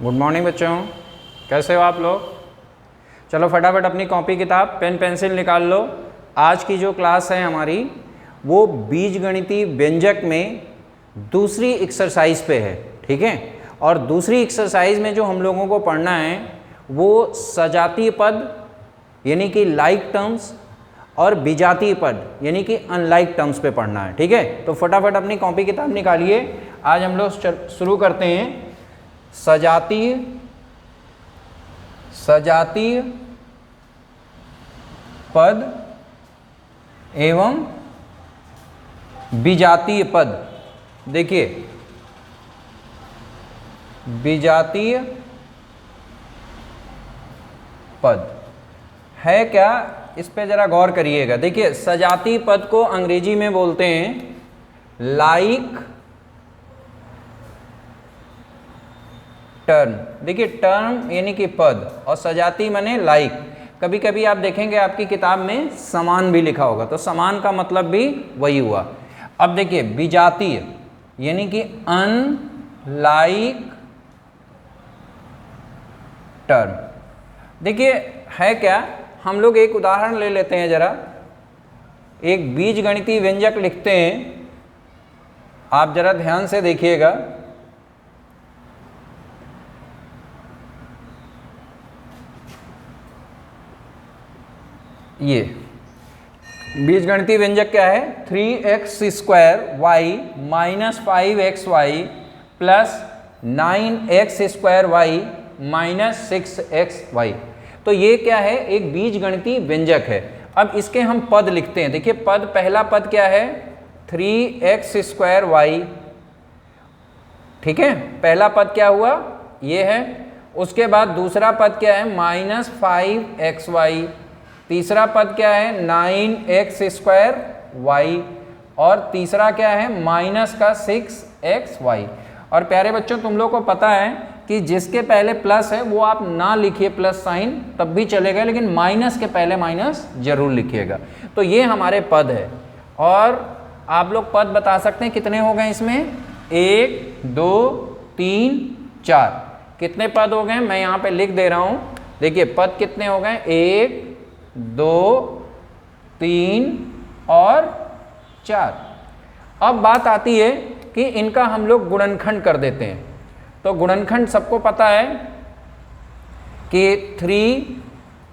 Good morning बच्चों, कैसे हो आप लोग। चलो फटाफट अपनी कॉपी किताब पेन पेंसिल निकाल लो। आज की जो क्लास है हमारी वो बीजगणितीय व्यंजक में दूसरी एक्सरसाइज पे है, ठीक है। और दूसरी एक्सरसाइज में जो हम लोगों को पढ़ना है वो सजातीय पद यानी कि लाइक टर्म्स और विजातीय पद यानी कि अनलाइक टर्म्स पे पढ़ना है, ठीक है। तो फटाफट अपनी कॉपी किताब निकालिए। आज हम लोग शुरू करते हैं सजातीय पद एवं विजातीय पद। देखिए, विजातीय पद है क्या, इस पे जरा गौर करिएगा। देखिए, सजातीय पद को अंग्रेजी में बोलते हैं लाइक टर्म। देखिए, टर्म यानी कि पद और सजातीय माने लाइक। कभी कभी आप देखेंगे आपकी किताब में समान भी लिखा होगा, तो समान का मतलब भी वही हुआ। अब देखिए, विजातीय यानी कि अनलाइक टर्म। देखिए है क्या, हम लोग एक उदाहरण ले लेते हैं जरा। एक बीजगणितीय व्यंजक लिखते हैं, आप जरा ध्यान से देखिएगा। ये बीजगणितीय व्यंजक क्या है, 3x² y - 5xy plus 9x² y - 6xy। तो ये क्या है, एक बीजगणितीय व्यंजक है। अब इसके हम पद लिखते हैं। देखिए पद, पहला पद क्या है 3x² y, ठीक है, पहला पद क्या हुआ ये है। उसके बाद दूसरा पद क्या है -5xy, तीसरा पद क्या है 9x² और तीसरा क्या है -6xy। और प्यारे बच्चों, तुम लोग को पता है कि जिसके पहले प्लस है वो आप ना लिखिए प्लस साइन, तब भी चलेगा, लेकिन माइनस के पहले माइनस जरूर लिखिएगा। तो ये हमारे पद है। और आप लोग पद बता सकते हैं कितने हो गए इसमें, 1 2 3 4। कितने पद हो गए मैं यहाँ पे लिख दे रहा हूँ। देखिए पद कितने हो गए, 1 2 3 और 4। अब बात आती है कि इनका हम लोग गुणनखंड कर देते हैं। तो गुणनखंड सबको पता है कि 3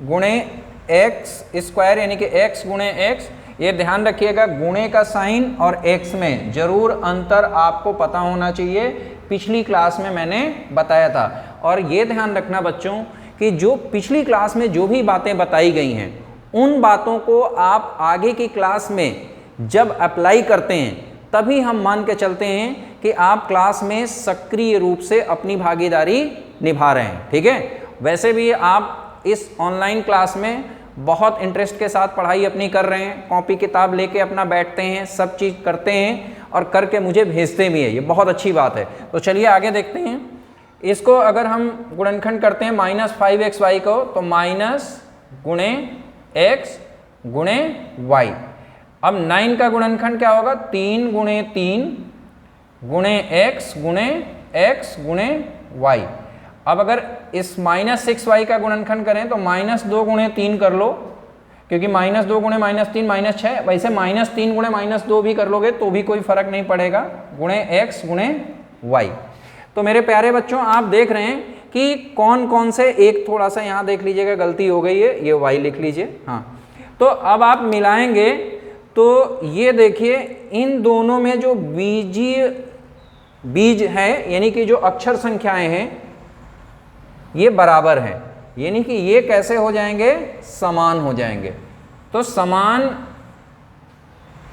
गुणे x² यानी कि x गुणे x। ये ध्यान रखिएगा, गुणे का साइन और x में जरूर अंतर आपको पता होना चाहिए। पिछली क्लास में मैंने बताया था। और ये ध्यान रखना बच्चों कि जो पिछली क्लास में जो भी बातें बताई गई हैं उन बातों को आप आगे की क्लास में जब अप्लाई करते हैं तभी हम मान के चलते हैं कि आप क्लास में सक्रिय रूप से अपनी भागीदारी निभा रहे हैं, ठीक है। वैसे भी आप इस ऑनलाइन क्लास में बहुत इंटरेस्ट के साथ पढ़ाई अपनी कर रहे हैं, कॉपी किताब लेके अपना बैठते हैं, सब चीज़ करते हैं और करके मुझे भेजते भी हैं, ये बहुत अच्छी बात है। तो चलिए आगे देखते हैं। इसको अगर हम गुणनखंड करते हैं -5xy को, तो माइनस गुणे x गुणे y। अब 9 का गुणनखंड क्या होगा, 3 गुणे 3 गुणे x गुणे y। अब अगर इस -6y का गुणनखंड करें तो -2 गुणे 3 कर लो, क्योंकि -2 गुणे -3 -6। वैसे -3 गुणे -2 भी कर लोगे तो भी कोई फर्क नहीं पड़ेगा, गुणे x गुणे y। तो मेरे प्यारे बच्चों, आप देख रहे हैं कि कौन कौन से, एक थोड़ा सा यहाँ देख लीजिएगा गलती हो गई है, ये y लिख लीजिए, हाँ। तो अब आप मिलाएंगे तो ये देखिए इन दोनों में जो बीज है यानी कि जो अक्षर संख्याएं हैं ये बराबर हैं, यानी कि ये कैसे हो जाएंगे, समान हो जाएंगे। तो समान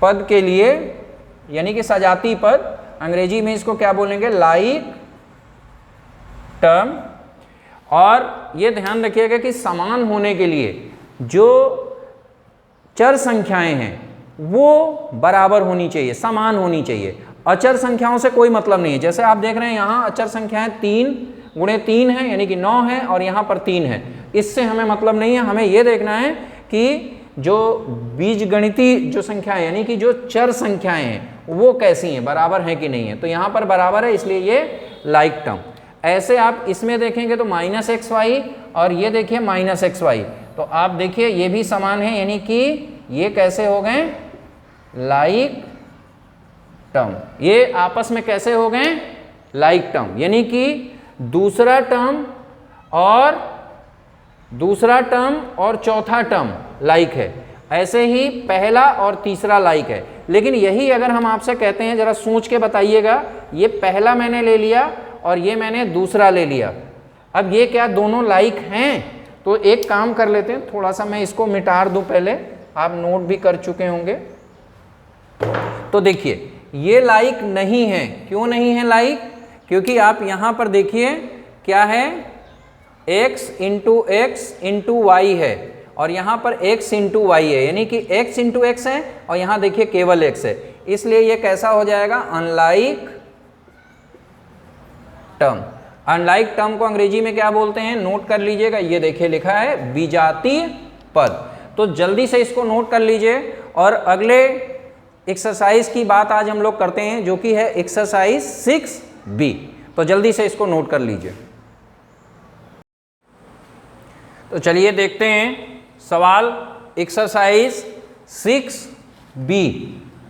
पद के लिए यानी कि सजातीय पद, अंग्रेजी में इसको क्या बोलेंगे, लाइक टर्म। और ये ध्यान रखिएगा कि समान होने के लिए जो चर संख्याएं हैं वो बराबर होनी चाहिए, समान होनी चाहिए। अचर संख्याओं से कोई मतलब नहीं है। जैसे आप देख रहे हैं यहाँ अचर संख्याएं 3 गुणे 3 है यानी कि 9 है और यहाँ पर 3 है, इससे हमें मतलब नहीं है। हमें ये देखना है कि जो बीजगणितीय जो संख्याएं यानी कि जो चर संख्याएं हैं वो कैसी हैं, बराबर हैं कि नहीं है। तो यहाँ पर बराबर है, इसलिए ये लाइक टर्म। ऐसे आप इसमें देखेंगे तो माइनस एक्स वाई और ये देखिए माइनस एक्स वाई, तो आप देखिए ये भी समान है, यानी कि ये कैसे हो गए लाइक टर्म, ये आपस में कैसे हो गए लाइक टर्म, यानी कि दूसरा टर्म और चौथा टर्म लाइक है, ऐसे ही पहला और तीसरा लाइक है। लेकिन यही अगर हम आपसे कहते हैं, जरा सोच के बताइएगा, ये पहला मैंने ले लिया और ये मैंने दूसरा ले लिया, अब ये क्या दोनों लाइक हैं? तो एक काम कर लेते हैं, थोड़ा सा मैं इसको मिटा दूं, पहले आप नोट भी कर चुके होंगे। तो देखिए ये लाइक नहीं है, क्यों नहीं है लाइक? क्योंकि आप यहां पर देखिए क्या है, x इंटू वाई है और यहां पर x इंटू वाई है, यानी कि x इंटू एक्स है और यहां देखिए केवल x है, इसलिए ये कैसा हो जाएगा अनलाइक टर्म। अनलाइक टर्म को अंग्रेजी में क्या बोलते हैं, नोट कर लीजिएगा, ये देखिए लिखा है विजातीय पद। तो जल्दी से इसको नोट कर लीजिए और अगले एक्सरसाइज की बात आज हम लोग करते हैं, जो कि है एक्सरसाइज 6B। तो जल्दी से इसको नोट कर लीजिए। तो चलिए देखते हैं सवाल एक्सरसाइज 6B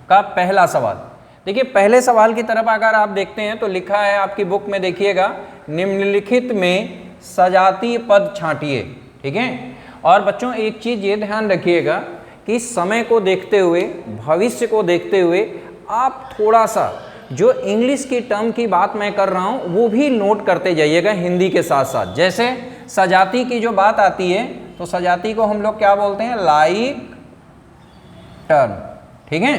का पहला सवाल। देखिए पहले सवाल की तरफ अगर आप देखते हैं तो लिखा है आपकी बुक में, देखिएगा, निम्नलिखित में सजातीय पद छांटिए। ठीक है, और बच्चों एक चीज ये ध्यान रखिएगा कि समय को देखते हुए, भविष्य को देखते हुए आप थोड़ा सा जो इंग्लिश की टर्म की बात मैं कर रहा हूँ वो भी नोट करते जाइएगा हिंदी के साथ साथ। जैसे सजाती की जो बात आती है तो सजाती को हम लोग क्या बोलते हैं, लाइक टर्म। ठीक है,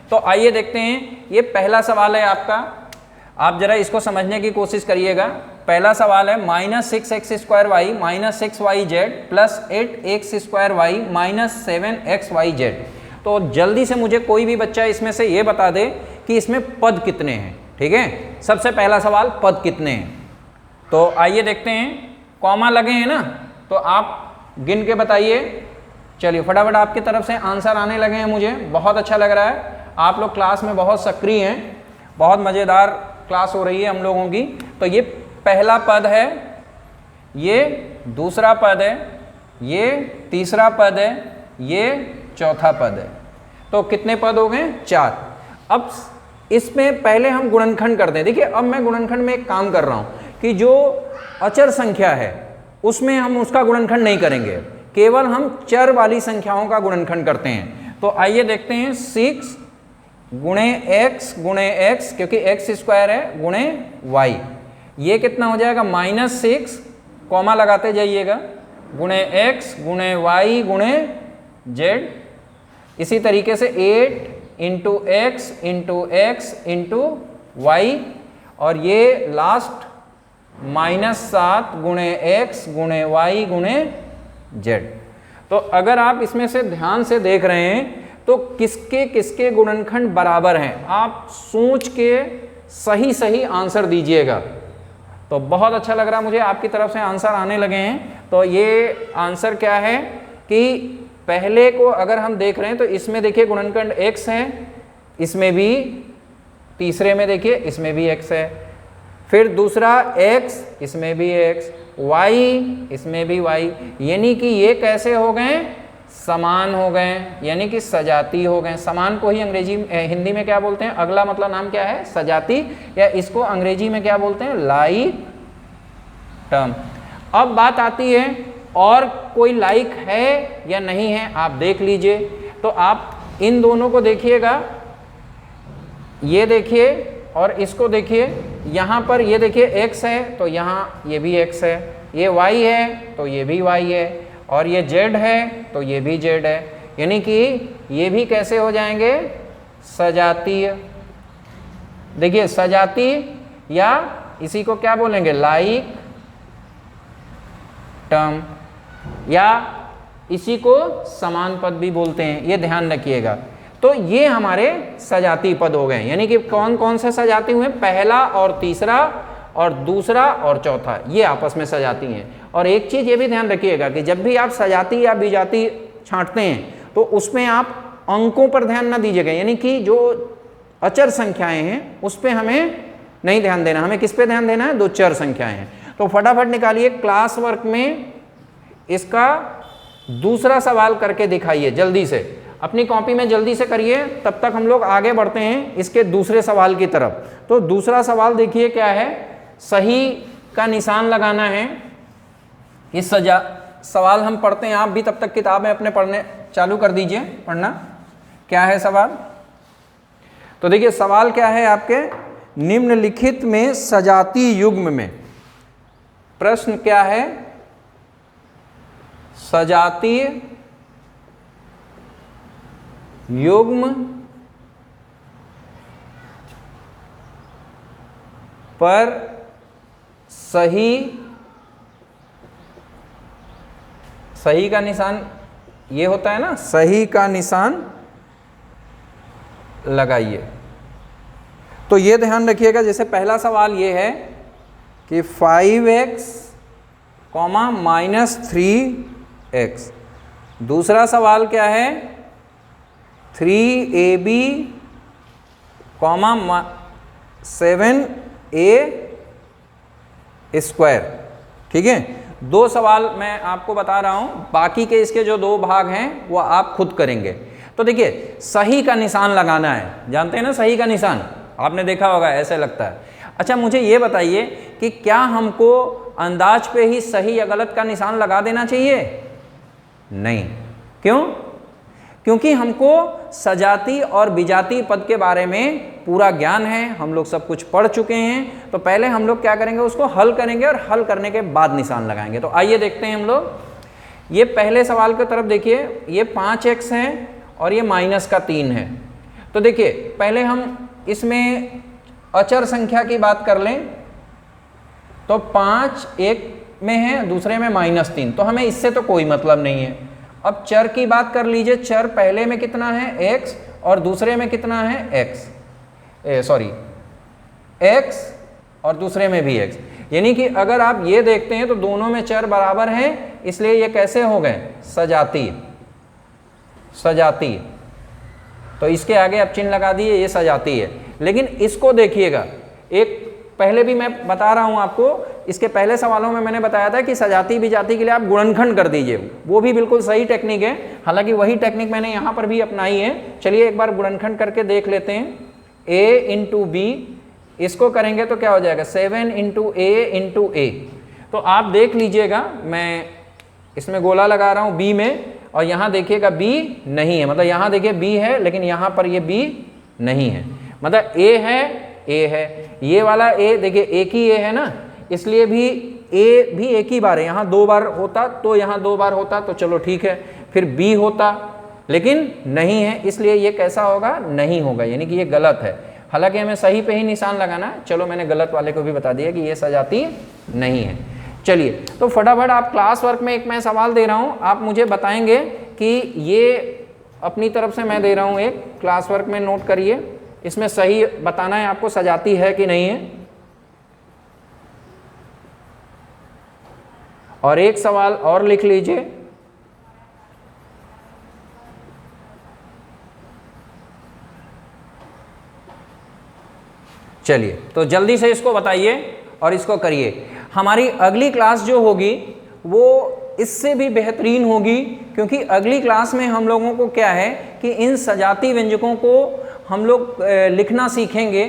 तो आइए देखते हैं, ये पहला सवाल है आपका, आप जरा इसको समझने की कोशिश करिएगा। पहला सवाल है -6x² minus 6yz plus 8x² minus 7xyz। तो जल्दी से मुझे कोई भी बच्चा इसमें से ये बता दे कि इसमें पद कितने हैं। ठीक है, सबसे पहला सवाल पद कितने हैं। तो आइए देखते हैं, कॉमा लगे हैं ना, तो आप गिन के बताइए। चलिए फटाफट आपकी तरफ से आंसर आने लगे हैं, मुझे बहुत अच्छा लग रहा है, आप लोग क्लास में बहुत सक्रिय हैं, बहुत मज़ेदार क्लास हो रही है हम लोगों की। तो ये पहला पद है, ये दूसरा पद है, ये तीसरा पद है, ये चौथा पद है। तो कितने पद हो गए, 4। अब इसमें पहले हम गुणनखंड करते हैं। देखिए अब मैं गुणनखंड में एक काम कर रहा हूँ कि जो अचर संख्या है उसमें हम उसका गुणनखंड नहीं करेंगे, केवल हम चर वाली संख्याओं का गुणनखंड करते हैं। तो आइए देखते हैं, 6 गुणे x, क्योंकि x² है, गुणे y, ये कितना हो जाएगा -6, कॉमा लगाते जाइएगा, गुणे x गुणे y गुणे z। इसी तरीके से 8 इंटू x इंटू y, और ये लास्ट -7 गुणे x गुणे y गुणे z। तो अगर आप इसमें से ध्यान से देख रहे हैं तो किसके किसके गुणनखंड बराबर हैं, आप सोच के सही सही आंसर दीजिएगा। तो बहुत अच्छा लग रहा है मुझे, आपकी तरफ से आंसर आने लगे हैं। तो ये आंसर क्या है कि पहले को अगर हम देख रहे हैं तो इसमें देखिए गुणनखंड x है, इसमें भी, तीसरे में देखिए इसमें भी x है, फिर दूसरा x, इसमें भी x, y, इसमें भी y, यानी कि ये कैसे हो गए, समान हो गए, यानी कि सजाती हो गए। समान को ही हिंदी में क्या बोलते हैं, अगला मतलब नाम क्या है, सजाती, या इसको अंग्रेजी में क्या बोलते हैं, लाइक टर्म। अब बात आती है और कोई लाइक है या नहीं है, आप देख लीजिए। तो आप इन दोनों को देखिएगा, ये देखिए और इसको देखिए, यहाँ पर ये देखिए x है तो यहाँ ये भी x है, ये y है तो ये भी y है, और ये z है तो ये भी z है, यानी कि ये भी कैसे हो जाएंगे, सजातीय। देखिए सजातीय, या इसी को क्या बोलेंगे, लाइक टर्म, या इसी को समान पद भी बोलते हैं, ये ध्यान रखिएगा। तो ये हमारे सजातीय पद हो गए, यानी कि कौन कौन से सजाती हुए, पहला और तीसरा और दूसरा और चौथा, ये आपस में सजाती हैं। और एक चीज़ ये भी ध्यान रखिएगा कि जब भी आप सजाती या विजाती छांटते हैं तो उसमें आप अंकों पर ध्यान ना दीजिएगा, यानी कि जो अचर संख्याएं हैं उस पर हमें नहीं ध्यान देना, हमें किस पे ध्यान देना है, दो चर संख्याएं हैं। तो फटाफट निकालिए, क्लास वर्क में इसका दूसरा सवाल करके दिखाइए जल्दी से, अपनी कॉपी में जल्दी से करिए, तब तक हम लोग आगे बढ़ते हैं इसके दूसरे सवाल की तरफ। तो दूसरा सवाल देखिए क्या है, सही का निशान लगाना है। इस सवाल हम पढ़ते हैं, आप भी तब तक किताबें अपने पढ़ने चालू कर दीजिए पढ़ना। क्या है सवाल, तो देखिए सवाल क्या है आपके, निम्नलिखित में सजाती युग्म में, प्रश्न क्या है, सजातीय युग्म पर सही का निशान ये होता है ना, सही का निशान लगाइए। तो ये ध्यान रखिएगा, जैसे पहला सवाल ये है कि 5x, -3x। दूसरा सवाल क्या है, 3ab, 7a²। ठीक है, दो सवाल मैं आपको बता रहा हूं, बाकी के इसके जो दो भाग हैं वो आप खुद करेंगे। तो देखिए सही का निशान लगाना है, जानते हैं ना सही का निशान, आपने देखा होगा ऐसे लगता है। अच्छा मुझे ये बताइए कि क्या हमको अंदाज पे ही सही या गलत का निशान लगा देना चाहिए? नहीं। क्यों? क्योंकि हमको सजाती और विजाती पद के बारे में पूरा ज्ञान है, हम लोग सब कुछ पढ़ चुके हैं। तो पहले हम लोग क्या करेंगे, उसको हल करेंगे और हल करने के बाद निशान लगाएंगे। तो आइए देखते हैं हम लोग, ये पहले सवाल की तरफ देखिए, ये 5x है और ये -3 है। तो देखिए पहले हम इसमें अचर संख्या की बात कर लें, तो 5 एक में है, दूसरे में -3, तो हमें इससे तो कोई मतलब नहीं है। अब चर की बात कर लीजिए, चर पहले में कितना है x और दूसरे में कितना है x और दूसरे में भी x, यानी कि अगर आप ये देखते हैं तो दोनों में चर बराबर हैं, इसलिए ये कैसे हो गए, सजाती। तो इसके आगे आप चिन्ह लगा दिए, ये सजाती है। लेकिन इसको देखिएगा, एक पहले भी मैं बता रहा हूं आपको, इसके पहले सवालों में मैंने बताया था कि सजाती विजाती के लिए आप गुणनखंड कर दीजिए, वो भी बिल्कुल सही टेक्निक है। हालांकि वही टेक्निक मैंने यहाँ पर भी अपनाई है। चलिए एक बार गुणनखंड करके देख लेते हैं। a × b, इसको करेंगे तो क्या हो जाएगा, 7 × a × a। तो आप देख लीजिएगा, मैं इसमें गोला लगा रहा हूँ b में, और यहाँ देखिएगा b नहीं है, मतलब यहाँ देखिए b है लेकिन यहाँ पर ये b नहीं है, मतलब a है, ये वाला a देखिए एक ही a है ना, इसलिए भी a भी एक ही बार है, यहाँ 2 बार होता तो यहाँ 2 बार होता तो चलो ठीक है, फिर b होता लेकिन नहीं है, इसलिए ये कैसा होगा, नहीं होगा, यानी कि ये गलत है। हालांकि हमें सही पे ही निशान लगाना है। चलो मैंने गलत वाले को भी बता दिया कि ये सजाती नहीं है। चलिए तो फटाफट आप क्लास वर्क में एक मैं सवाल दे रहा हूँ, आप मुझे बताएंगे कि ये अपनी तरफ से मैं दे रहा हूँ एक क्लास वर्क में, नोट करिए, इसमें सही बताना है आपको सजाती है कि नहीं है। और एक सवाल और लिख लीजिए, चलिए तो जल्दी से इसको बताइए और इसको करिए। हमारी अगली क्लास जो होगी वो इससे भी बेहतरीन होगी, क्योंकि अगली क्लास में हम लोगों को क्या है कि इन सजाती व्यंजकों को हम लोग लिखना सीखेंगे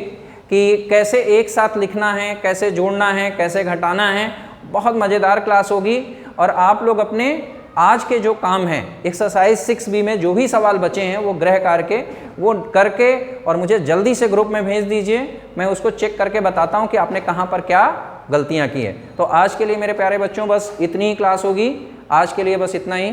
कि कैसे एक साथ लिखना है, कैसे जोड़ना है, कैसे घटाना है। बहुत मज़ेदार क्लास होगी। और आप लोग अपने आज के जो काम हैं एक्सरसाइज 6B में जो भी सवाल बचे हैं वो गृह कार्य वो करके और मुझे जल्दी से ग्रुप में भेज दीजिए, मैं उसको चेक करके बताता हूँ कि आपने कहाँ पर क्या गलतियाँ की है। तो आज के लिए मेरे प्यारे बच्चों बस इतनी ही क्लास होगी, आज के लिए बस इतना ही।